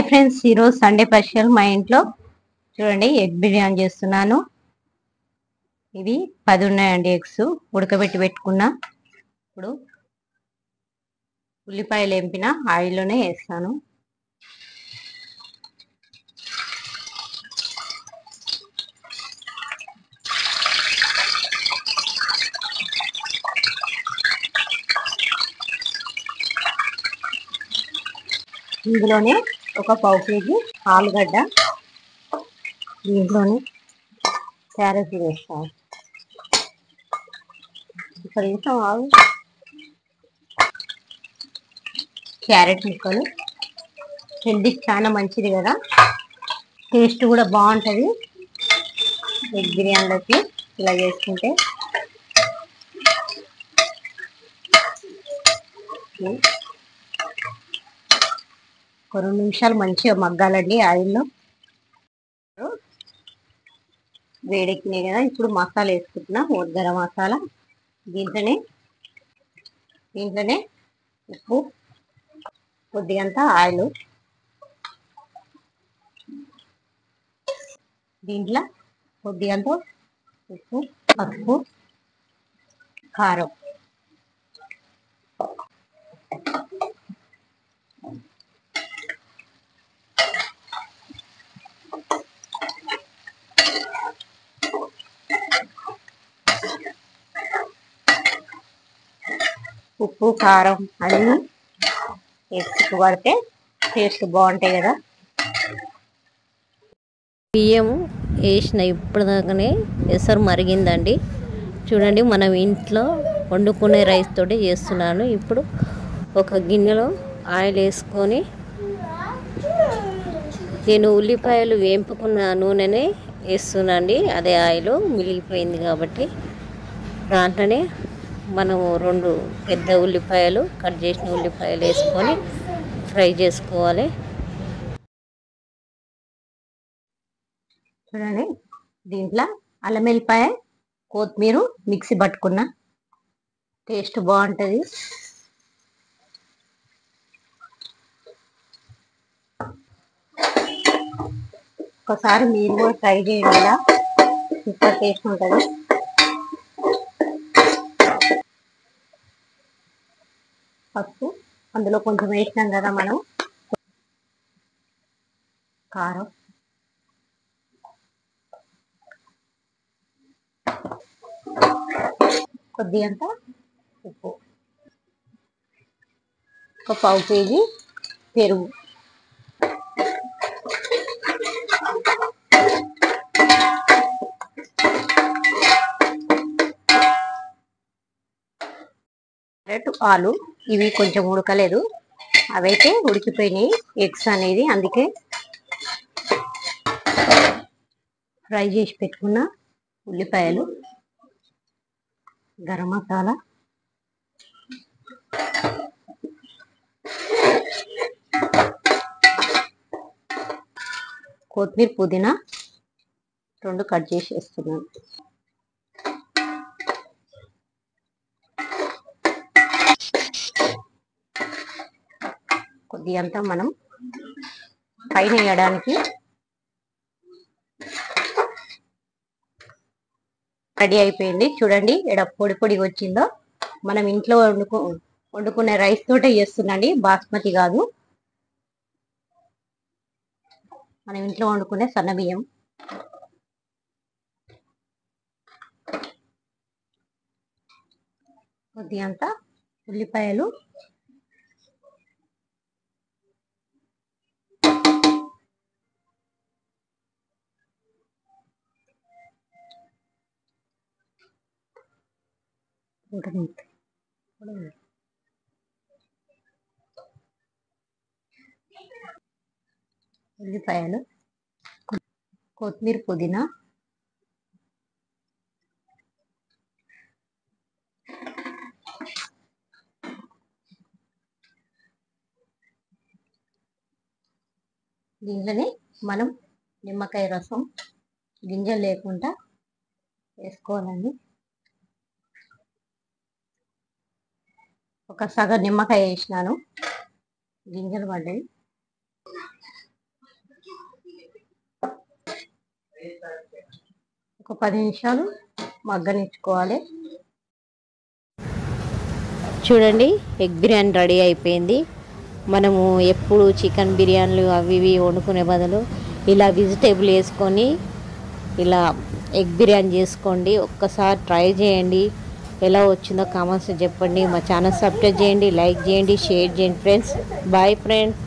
Friends, ఈరోజు Sunday special మా ఇంట్లో చూడండి ఎగ్ బిర్యానీ చేస్తున్నాను. ఇవి 10 ఉన్నాయండి ఎగ్స్ ఉడకబెట్టి పెట్టుకున్నా. ఇప్పుడు ఉల్లిపాయలు ఎంపిన ఆయిల్లోనే వేస్తాను. ఇందులోనే ఒక పావు కేజీ ఆలుగడ్డ, దీంట్లోనే క్యారెట్ వేస్తాను. ఇక్కడ వేసాం క్యారెట్ ముక్కలు. హెల్తీకి చాలా మంచిది కదా, టేస్ట్ కూడా బాగుంటుంది. ఎగ్ బిర్యానీలోకి ఇలా చేసుకుంటే ఒక 2 నిమిషాలు మంచిగా మగ్గాలండి ఆయిల్లో. వేడెక్కినాయి కదా, ఇప్పుడు మసాలా వేసుకుంటున్నా. గరం మసాలా, దీంట్లోనే ఉప్పు, కొద్దిగంత ఆయిల్, దీంట్లో కొద్దిగంత ఉప్పు, పసుపు, కారం, ఉప్పు కారం అన్నీ వేసి పడితే టేస్ట్ బాగుంటాయి కదా. బియ్యం వేసిన ఇప్పుడు దాకానే ఎసరు మరిగిందండి. చూడండి, మనం ఇంట్లో వండుకునే రైస్ తోటి చేస్తున్నాను. ఇప్పుడు ఒక గిన్నెలో ఆయిల్ వేసుకొని నేను ఉల్లిపాయలు వేంపుకున్న నూనెనే వేస్తున్నాండి. అదే ఆయిల్ మిగిలిపోయింది కాబట్టి దాంట్లోనే మనము 2 పెద్ద ఉల్లిపాయలు, కట్ చేసిన ఉల్లిపాయలు వేసుకొని ఫ్రై చేసుకోవాలి. చూడండి, దీంట్లో అల్లం వెల్లిపాయ, కొత్తిమీర మిక్సీ పట్టుకున్నా, టేస్ట్ బాగుంటుంది. ఒకసారి మీరు కూడా ట్రై చేయండి, ఇలా సూపర్ టేస్ట్ ఉంటుంది. పసుపు అందులో కొంచెం వేసినాం కదా మనం. కారం, కొద్దిగంత ఉప్పు, ఒక పావు కేజీ పెరుగు, క్యారెట్, ఆలు ఇవి కొంచెం ఉడకలేదు, అవైతే ఉడికిపోయినాయి ఎగ్స్ అనేది. అందుకే ఫ్రై చేసి పెట్టుకున్న ఉల్లిపాయలు, గరం మసాలా, కొత్తిమీర, పుదీనా 2 కట్ చేసి వేస్తున్నాను. కొద్దిగంతా మనం పైన వేయడానికి రెడీ అయిపోయింది. చూడండి ఎడ పొడి పొడిగా వచ్చిందో. మనం ఇంట్లో వండుకునే రైస్ తోటే చేస్తున్నాండి, బాస్మతి కాదు. మనం ఇంట్లో వండుకునే సన్న బియ్యం. కొద్దిగంత ఉల్లిపాయలు, కొత్తిమీర, పుదీనా, దీంట్లోనే మనం నిమ్మకాయ రసం గింజలు లేకుండా వేసుకోవాలండి. ఒక సగం నిమ్మకాయ వేసినాను, గింజలు పడ్డాయి. ఒక 10 నిమిషాలు మగ్గనిచ్చుకోవాలి. చూడండి ఎగ్ బిర్యానీ రెడీ అయిపోయింది. మనము ఎప్పుడు చికెన్ బిర్యానీలు అవి ఇవి వండుకునే బదులు ఇలా వెజిటేబుల్ వేసుకొని ఇలా ఎగ్ బిర్యానీ చేసుకోండి. ఒక్కసారి ట్రై చేయండి. ఎలా వచ్చిందో కామెంట్స్ చెప్పండి. మా ఛానల్ సబ్స్క్రైబ్ చేయండి, లైక్ చేయండి, షేర్ చేయండి ఫ్రెండ్స్. Bye friends.